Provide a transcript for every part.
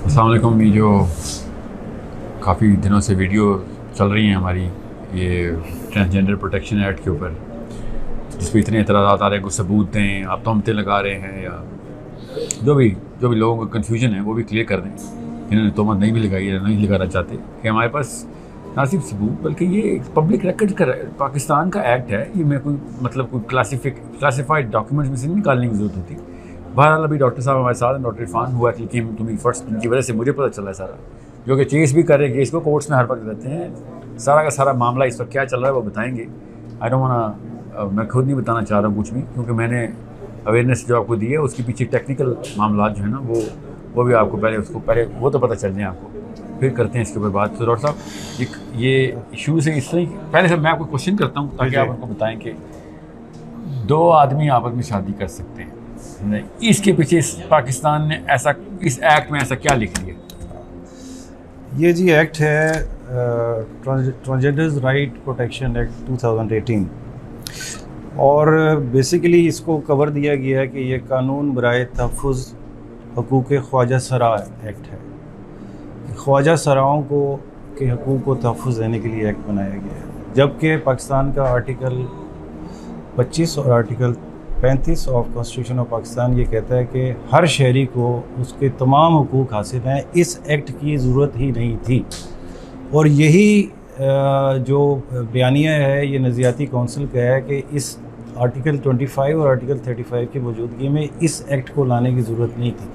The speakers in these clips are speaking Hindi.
अस्सलाम वालेकुम। ये जो काफ़ी दिनों से वीडियो चल रही हैं हमारी ये ट्रांसजेंडर प्रोटेक्शन एक्ट के ऊपर, जिस पर इतने एतराज़ात आ रहे हैं, कुछ सबूत दें, आप तोहमतें लगा रहे हैं या जो भी लोगों को कन्फ्यूजन है वो भी क्लियर कर दें। इन्होंने तोहमत नहीं भी लगाई है, नहीं लगाना चाहते कि हमारे पास ना सिर्फ सबूत बल्कि ये पब्लिक रिकॉर्ड का पाकिस्तान का एक्ट है। ये मैं कोई क्लासिफाइड डॉक्यूमेंट्स में से नहीं निकालने की ज़रूरत होती। बहरहाल अभी डॉक्टर साहब हमारे साथ हैं, डॉक्टर इरफान हुआ कि तुम्हें फर्स्ट की वजह से मुझे पता चला है सारा, जो कि केस भी कर रहे हैं, केस को कोर्ट्स में हर वक्त रहते हैं। सारा का सारा मामला इस वक्त क्या चल रहा है वो बताएंगे। आई डोंट वांट मैं खुद नहीं बताना चाह रहा हूँ कुछ भी, क्योंकि मैंने अवेयरनेस जो आपको दी है उसके पीछे टेक्निकल मामला जो है ना वो भी आपको पहले वो तो पता चल जाए आपको, फिर करते हैं इसके ऊपर बात। तो डॉक्टर साहब ये शुरू से इस तरह पहले से मैं आपको क्वेश्चन करता हूँ ताकि आप उनको बताएं कि दो आदमी आपस में शादी कर सकते हैं, इसके पीछे पाकिस्तान ने ऐसा इस एक्ट में ऐसा क्या लिख दिया? ये जी एक्ट है ट्रांसजेंडर्स राइट प्रोटेक्शन एक्ट 2018, और बेसिकली इसको कवर दिया गया है कि ये कानून बराए तहफ़्फ़ुज़ हकूक़ ख्वाजा सरा एक्ट है। ख्वाजा सराओं को के हकूक़ को तहफ़्फ़ुज़ देने के लिए एक्ट बनाया गया है, जबकि पाकिस्तान का आर्टिकल 25 और article 35 of constitution of Pakistan ये कहता है कि हर शहरी को उसके तमाम हुकूक हासिल हैं। इस एक्ट की ज़रूरत ही नहीं थी, और यही जो बयानिया है ये नज़रियाती कौंसिल का है कि इस आर्टिकल 25 और आर्टिकल 35 की मौजूदगी में इस एक्ट को लाने की ज़रूरत नहीं थी।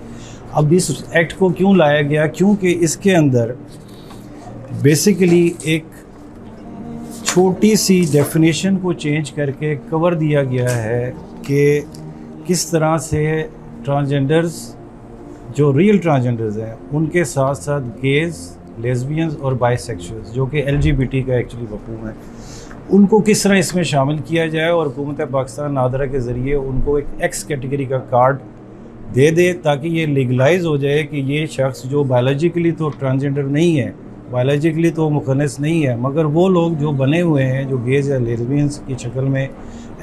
अब इस एक्ट को क्यों लाया गया? क्योंकि इसके अंदर बेसिकली एक छोटी सी डेफिनेशन को चेंज करके कवर दिया गया है कि किस तरह से ट्रांसजेंडर्स जो रियल ट्रांसजेंडर्स हैं उनके साथ साथ गेज़, लेस्बियंस और बाइसेक्सुअल्स जो कि LGBT का एक्चुअली मफ़हूम है, उनको किस तरह इसमें शामिल किया जाए, और हुकूमत पाकिस्तान नादरा के ज़रिए उनको एक एक्स कैटेगरी का कार्ड दे दे ताकि ये लीगलाइज हो जाए कि ये शख्स जो बायोलॉजिकली तो ट्रांसजेंडर नहीं है, बायोलॉजिकली तो मुखन्नस नहीं है, मगर वो लोग जो बने हुए हैं जो गेज़ या लेस्बियंस की शक्ल में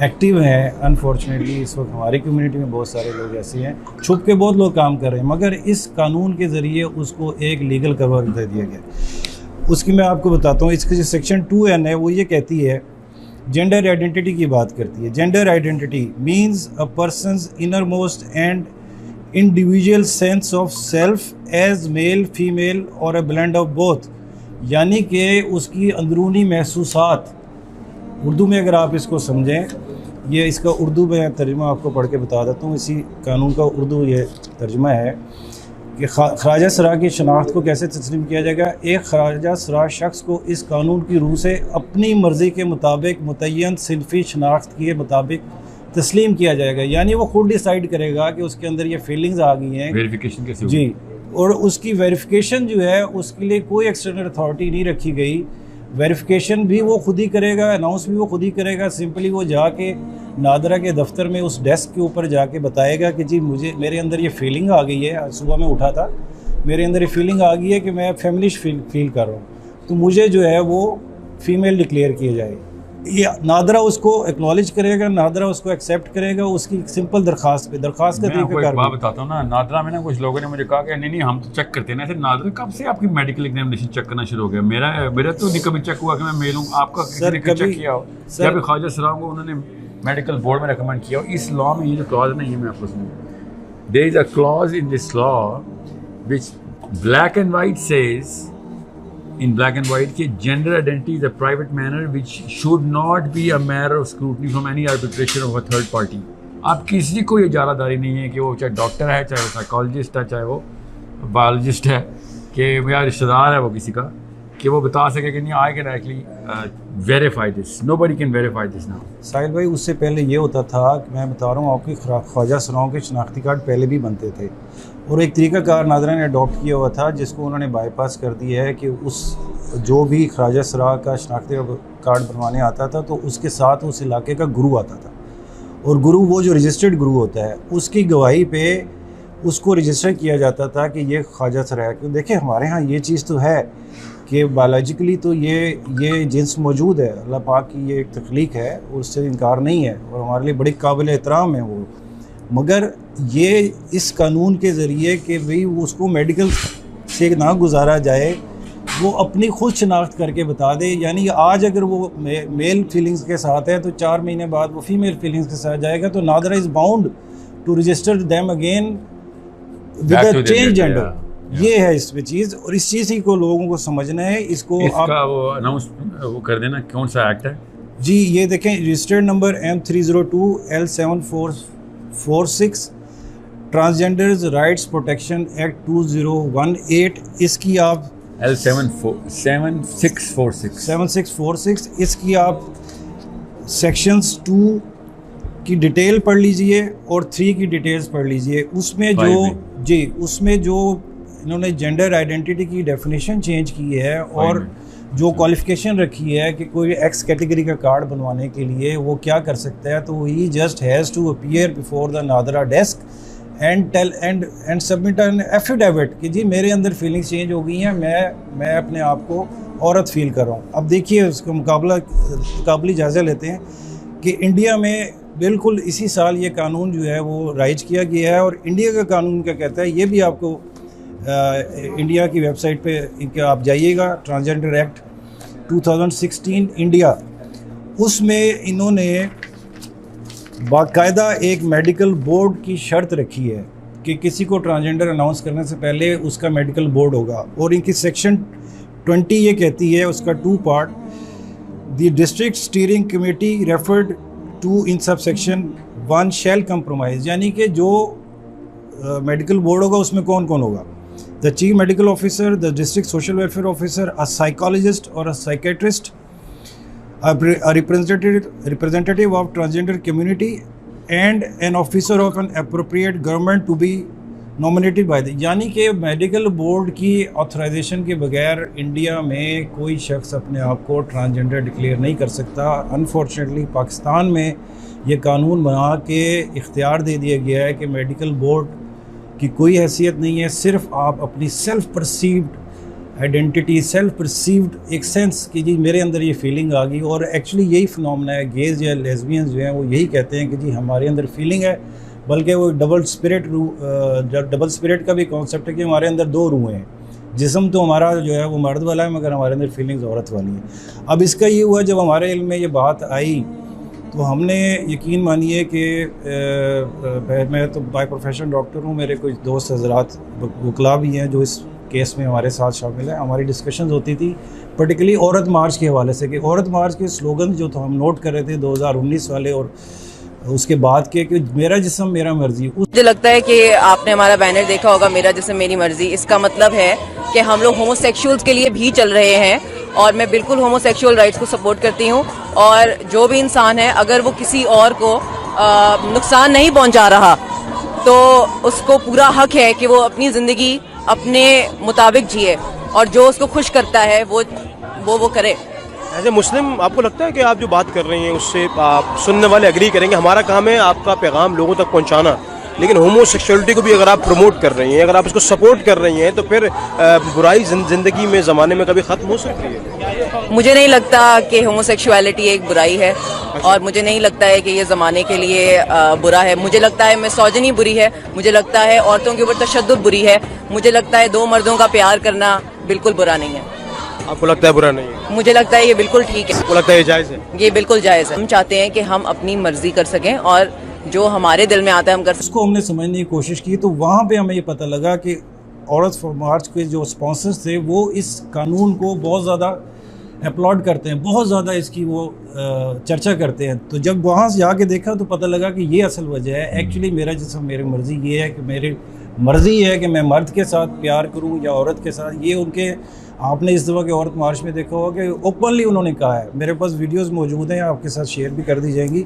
एक्टिव हैं, अनफॉर्चुनेटली इस वक्त हमारी कम्युनिटी में बहुत सारे लोग ऐसे हैं, छुप के बहुत लोग काम कर रहे हैं, मगर इस कानून के ज़रिए उसको एक लीगल कवर दे दिया गया। उसकी मैं आपको बताता हूँ, इसकी जो सेक्शन 2N है वो ये कहती है, जेंडर आइडेंटिटी की बात करती है। Gender identity means a person's inner most and individual sense of self as male, female और अ ब्लेंड ऑफ बोथ, यानी कि उसकी अंदरूनी महसूसात। उर्दू में अगर आप इसको समझें, ये इसका उर्दू में तर्जुमा आपको पढ़ के बता देता हूँ। इसी कानून का उर्दू ये तर्जुमा है कि ख्वाजा सरा की शनाख्त को कैसे तस्लीम किया जाएगा। एक ख्वाजा सरा शख्स को इस कानून की रूह से अपनी मर्ज़ी के मुताबिक मुतय्यन सिल्फ़ी शनाख्त के मुताबिक तस्लीम किया जाएगा, यानी वो खुद डिसाइड करेगा कि उसके अंदर ये फीलिंग्स आ गई हैं। वेरिफिकेशन कैसे जी, और उसकी वेरिफिकेशन जो है उसके लिए कोई एक्सटर्नल अथॉरिटी नहीं रखी गई। वेरिफिकेशन भी वो खुद ही करेगा, अनाउंस भी वो खुद ही करेगा। सिंपली वो जाके नादरा के दफ्तर में उस डेस्क के ऊपर जाके बताएगा कि जी मेरे अंदर ये फीलिंग आ गई है, सुबह में उठा था, मेरे अंदर ये फीलिंग आ गई है कि मैं फेमिनिस्ट फील कर रहा हूँ, तो मुझे जो है वो फीमेल डिक्लेयर किया जाए। ये नादरा उसको एक्नॉलेज करेगा, नादरा उसको एक्सेप्ट करेगा, उसकी सिंपल दरखास्त का तरीका बात बताता हूँ ना। नादरा में ना कुछ लोगों ने मुझे कहा कि नहीं हम तो चेक करते हैं ना। ऐसे नादरा कब से आपकी मेडिकल एग्जामिनेशन चेक करना शुरू हो गया? मेरा तो नहीं कभी चेक हुआ कि मैं मेल हूँ। आपका किसी ने चेक किया हो? या फिर ख्वाजा सराओं को उन्होंने मेडिकल बोर्ड में रिकमेंड किया हो? इस लॉ में ये जो क्लॉज है ना, ये मैं आपको सुनूँ। There is a clause in this law which black and white says in black and white कि gender identity is a private matter which should not be a matter of scrutiny from any arbitration of a third party। आप किसी को ये इजारादारी नहीं है कि वो चाहे डॉक्टर है, चाहे वो साइकोलॉजिस्ट है, चाहे वो बायोलॉजिस्ट है, कि मेरा रिश्तेदार है वो किसी का, कि वो बता सके कि नहीं I can actually verify this. Nobody can verify this now. Sahil भाई, उससे पहले ये होता था कि मैं बता रहा हूँ आपकी ख्वाजा सराओं के शनाख्ती कार्ड पहले भी बनते थे, और एक तरीक़ाकार नादरा ने अडॉप्ट किया हुआ था जिसको उन्होंने बाईपास कर दिया है कि उस जो भी ख्वाजा सरा का शनाख्ती कार्ड बनवाने आता था तो उसके साथ उस इलाके का गुरु आता था, और गुरु वो जो रजिस्टर्ड गुरु होता है उसकी गवाही पे उसको रजिस्टर किया जाता था कि ये ख्वाजा सरा है। क्यों? देखिए हमारे यहाँ ये चीज़ तो है कि बायोलॉजिकली तो ये जिन्स मौजूद है, अल्लाह पाक की ये एक तख्लीक है, उससे इनकार नहीं है, और हमारे लिए बड़ी काबिल एहतराम है वो। मगर ये इस कानून के ज़रिए कि भाई उसको मेडिकल से ना गुजारा जाए, वो अपनी खुद शनाख्त करके बता दे। यानी आज अगर वो मेल फीलिंग्स के साथ है तो 4 महीने बाद वो फीमेल फीलिंग्स के साथ जाएगा, तो NADRA is bound to register them again with a change gender. ये है इसमें चीज़, और इस चीज़ को लोगों को समझना है। इसको आप वो अनाउंस वो कर देना कौन सा एक्ट है जी। ये देखें, registered number M302L7446 transgenders rights protection act 2018। इसकी आप L7646 इसकी आप सेक्शंस 2 की डिटेल पढ़ लीजिए और 3 की डिटेल्स पढ़ लीजिए। उसमें जो इन्होंने जेंडर आइडेंटिटी की डेफिनेशन चेंज की है और जो क्वालिफिकेशन रखी है कि कोई एक्स कैटेगरी का कार्ड बनवाने के लिए वो क्या कर सकता है, तो he just has to appear before the NADRA desk and submit an affidavit कि जी मेरे अंदर फीलिंग्स चेंज हो गई हैं, मैं अपने आप को औरत फील कर रहा हूँ। अब देखिए उसका मुकाबली जायज़ा लेते हैं कि इंडिया में बिल्कुल इसी साल ये कानून जो है वो राइज किया गया है, और इंडिया का कानून क्या कहता है ये भी आपको इंडिया की वेबसाइट पे आप जाइएगा, ट्रांसजेंडर एक्ट 2016 इंडिया। उसमें इन्होंने बाकायदा एक मेडिकल बोर्ड की शर्त रखी है कि किसी को ट्रांसजेंडर अनाउंस करने से पहले उसका मेडिकल बोर्ड होगा, और इनकी सेक्शन 20 ये कहती है, उसका 2 part, the district steering committee referred to in sub section 1 shell compromise. यानी कि जो मेडिकल बोर्ड होगा उसमें कौन कौन होगा? The chief medical officer, the district social welfare officer, a psychologist और a psychiatrist, a representative of transgender community and an officer of an appropriate government to be nominated by the। यानी कि मेडिकल बोर्ड की ऑथराइजेशन के बगैर इंडिया में कोई शख्स अपने आप को ट्रांसजेंडर डिक्लेयर नहीं कर सकता। अनफॉर्चुनेटली पाकिस्तान में ये कानून बना के इख्तियार दे दिया गया है कि मेडिकल बोर्ड की कोई हैसियत नहीं है, सिर्फ आप अपनी self perceived identity, self perceived एक सेंस कि जी मेरे अंदर ये फीलिंग आ गई। और एक्चुअली यही फिनोमेना है, गेज या लेस्बियंस जो हैं वो यही कहते हैं कि जी हमारे अंदर फीलिंग है, बल्कि वो डबल स्पिरिट का भी कॉन्सेप्ट है कि हमारे अंदर 2 रूहें हैं। जिस्म तो हमारा जो है वो मर्द वाला है, मगर हमारे अंदर फीलिंग्स औरत वाली है। अब इसका ये हुआ जब हमारे इल्म में ये बात आई तो हमने यकीन मानिए कि मैं तो बाय प्रोफेशन डॉक्टर हूँ, मेरे कुछ दोस्त हजरात वकला भी हैं जो इस केस में हमारे साथ शामिल है। हमारी डिस्कशंस होती थी पर्टिकुलरली औरत मार्च के हवाले से, कि औरत मार्च के स्लोगन जो था हम नोट कर रहे थे 2019 वाले और उसके बाद के कि मेरा जिस्म मेरा मर्जी। मुझे लगता है कि आपने हमारा बैनर देखा होगा, मेरा जिस्म मेरी मर्जी। इसका मतलब है कि हम लोग होमोसेक्सुअल्स के लिए भी चल रहे हैं, और मैं बिल्कुल होमोसेक्सुअल राइट्स को सपोर्ट करती हूँ। और जो भी इंसान है अगर वो किसी और को नुकसान नहीं पहुँचा रहा तो उसको पूरा हक है कि वो अपनी ज़िंदगी अपने मुताबिक जिए, और जो उसको खुश करता है वो करे। एज ए मुस्लिम आपको लगता है कि आप जो बात कर रही हैं उससे आप सुनने वाले एग्री करेंगे? हमारा काम है आपका पैगाम लोगों तक पहुंचाना, लेकिन होमोसेक्सुअलिटी को भी अगर आप प्रमोट कर रही हैं, अगर आप उसको सपोर्ट कर रही हैं, तो फिर बुराई ज़िंदगी में ज़माने में कभी ख़त्म हो सकती है? मुझे नहीं लगता कि होमोसेक्सुअलिटी एक बुराई है, और मुझे नहीं लगता है कि ये ज़माने के लिए बुरा है। मुझे लगता है मिसोजिनी बुरी है, मुझे लगता है औरतों के ऊपर तशद्दुद बुरी है, मुझे लगता है 2 मर्दों का प्यार करना बिल्कुल बुरा नहीं है। आपको लगता है बुरा नहीं है? मुझे लगता है ये बिल्कुल ठीक है। आपको लगता है ये जायज़ है? ये बिल्कुल जायज़ है। हम चाहते हैं कि हम अपनी मर्जी कर सकें, और जो हमारे दिल में आता है हम कर सकें। इसको हमने समझने की कोशिश की तो वहाँ पे हमें ये पता लगा कि औरत फॉर मार्च के जो स्पॉन्सर्स थे वो इस कानून को बहुत ज़्यादा अपलॉड करते हैं, बहुत ज़्यादा इसकी वो चर्चा करते हैं। तो जब वहाँ से जाके देखा तो पता लगा कि ये असल वजह है। एक्चुअली मेरा जिस्म मेरी मर्ज़ी ये है कि मेरी मर्ज़ी है कि मैं मर्द के साथ प्यार करूँ या औरत के साथ। ये उनके आपने इस दफ़ा के औरत मार्च में देखा होगा कि ओपनली उन्होंने कहा है, मेरे पास वीडियोस मौजूद हैं, आपके साथ शेयर भी कर दी जाएंगी,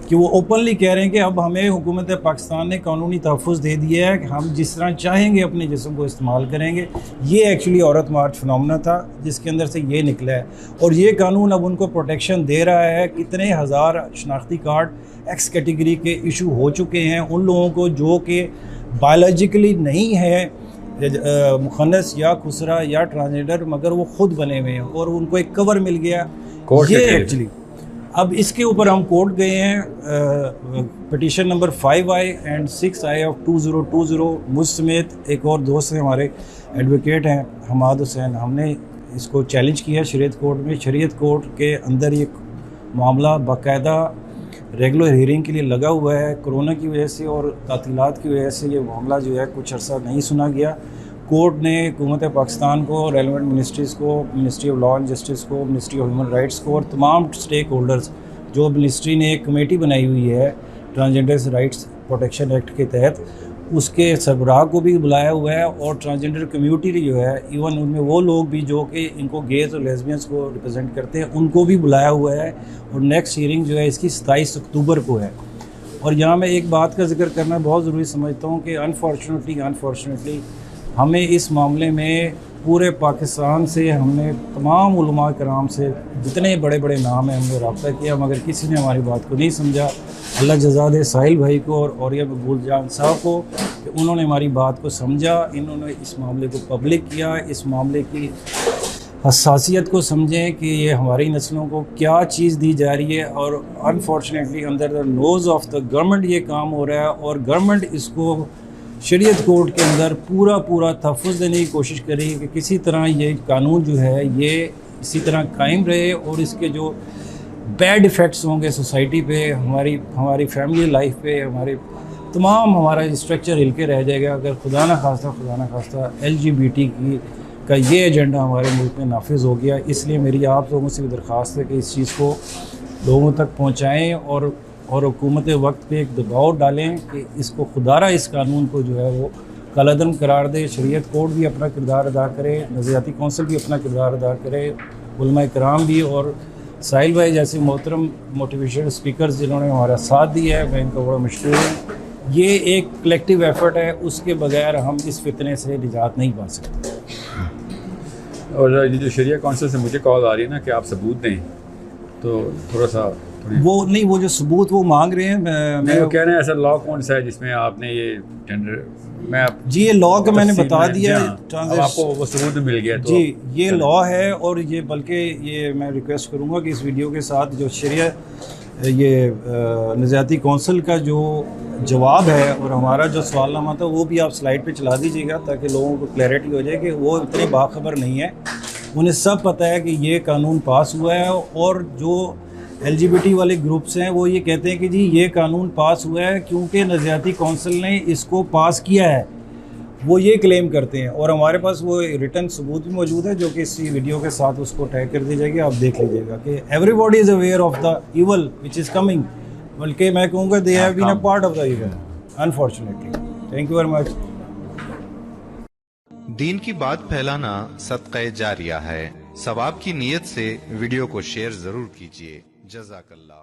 कि वो ओपनली कह रहे हैं कि अब हमें हुकूमत पाकिस्तान ने कानूनी तहफ़्फ़ुज़ दे दिया है कि हम जिस तरह चाहेंगे अपने जिस्म को इस्तेमाल करेंगे। ये एक्चुअली औरत मार्च फिनोमेना था जिसके अंदर से ये निकला है, और ये कानून अब उनको प्रोटेक्शन दे रहा है। कितने हज़ार शनाख्ती कार्ड एक्स कैटेगरी के इशू हो चुके हैं उन लोगों को जो कि बायोलॉजिकली नहीं है मुखन्नस या खुसरा या ट्रांसजेंडर, मगर वो खुद बने हुए हैं और उनको एक कवर मिल गया। ये एक्चुअली अब इसके ऊपर हम कोर्ट गए हैं, petition number 5I and 6I of 2020, मुझ समेत एक और दोस्त हैं हमारे, एडवोकेट हैं हमाद हुसैन। हमने इसको चैलेंज किया शरीयत कोर्ट में। शरीयत कोर्ट के अंदर ये मामला बाकायदा रेगुलर हियरिंग के लिए लगा हुआ है। कोरोना की वजह से और तातीलात की वजह से ये मामला जो है कुछ अर्सा नहीं सुना गया। कोर्ट ने हुकूमत पाकिस्तान को, रेलेवेंट मिनिस्ट्रीज़ को, ministry of law and justice को, मिनिस्ट्री ऑफ ह्यूमन राइट्स को और तमाम स्टेक होल्डर्स, जो मिनिस्ट्री ने एक कमेटी बनाई हुई है ट्रांसजेंडर्स राइट्स प्रोटेक्शन एक्ट के तहत, उसके सरबराह को भी बुलाया हुआ है। और ट्रांसजेंडर कम्यूनिटी जो है, इवन उनमें वो लोग भी जो कि इनको गेज और लेस्बियंस को रिप्रेजेंट करते हैं, उनको भी बुलाया हुआ है। और नेक्स्ट हियरिंग जो है इसकी 27 अक्टूबर को है। और यहाँ मैं एक बात का जिक्र करना बहुत ज़रूरी समझता हूँ कि अनफॉर्चुनेटली हमें इस मामले में पूरे पाकिस्तान से, हमने तमाम उलमा कराम से, जितने बड़े बड़े नाम हैं, हमने रब्ता किया, मगर किसी ने हमारी बात को नहीं समझा। अल्लाह जज़ा दे साहिल भाई को और औरिया मकबूल जान साहब को कि उन्होंने हमारी बात को समझा, इन्होंने इस मामले को पब्लिक किया, इस मामले की हसासियत को समझें कि ये हमारी नस्लों को क्या चीज़ दी जा रही है। और unfortunately under the nose of the government ये काम हो रहा है और गवर्नमेंट इसको शरीयत कोर्ट के अंदर पूरा तहफ़्फ़ुज़ देने की कोशिश करी कि किसी तरह ये कानून जो है ये इसी तरह कायम रहे और इसके जो बैड इफ़ेक्ट्स होंगे सोसाइटी पे, हमारी फैमिली लाइफ पे, हमारा स्ट्रक्चर हिल के रह जाएगा अगर खुदा न खास्ता LGBT का ये एजेंडा हमारे मुल्क में नाफिज हो गया। इसलिए मेरी आप लोगों से भी दरख्वास्त है कि इस चीज़ को लोगों तक पहुँचाएँ और हुकूमत वक्त पे एक दबाव डालें कि इसको खुदारा इस कानून को जो है वो कलअदम करार दे। शरीयत कोर्ट भी अपना किरदार अदा करे, नज़रियाती कौंसिल भी अपना किरदार अदा करे, उलमा कराम भी, और साहिल भाई जैसे मोहतरम मोटिवेशनल स्पीकर्स जिन्होंने हमारा साथ दिया है, मैं इनका बड़ा मशकूर हूँ। ये एक कलेक्टिव एफर्ट है, उसके बगैर हम इस फितने से निजात नहीं पा सकते। और ये जो शरिया कौंसिल से मुझे कॉल आ रही है ना कि आप सबूत दें, तो थोड़ा सा वो जो सबूत वो मांग रहे हैं, मैं वो कह रहे हैं ऐसा लॉ कौन सा है जिसमें आपने ये टेंडर, मैं जी ये लॉ का मैंने बता दिया, आपको वो सबूत मिल गया तो जी ये लॉ है। और ये बल्कि ये मैं रिक्वेस्ट करूँगा कि इस वीडियो के साथ जो शरिया ये नज़रियाती कौंसिल का जो जवाब है और हमारा जो सवालनामा था वो भी आप स्लाइड पे चला दीजिएगा ताकि लोगों को क्लैरिटी हो जाए कि वो इतने बाखबर नहीं है, उन्हें सब पता है कि ये कानून पास हुआ है। और जो LGBT वाले ग्रुप्स हैं वो ये कहते हैं कि जी ये कानून पास हुआ है क्योंकि नज़रियाती कौंसिल ने इसको पास किया है, वो ये क्लेम करते हैं। और हमारे पास वो रिटर्न सबूत भी मौजूद है जो कि इस वीडियो के साथ उसको टैग कर दी जाएगी, आप देख लीजिएगा कि everybody is aware of the evil which is coming, बल्कि मैं कहूँगा they have been a part of the evil unfortunately. Thank you very much. दीन की बात फैलाना सदक़े जारिया है। सवाब की नीयत से वीडियो को शेयर जरूर कीजिए। जज़ाकल्लाह।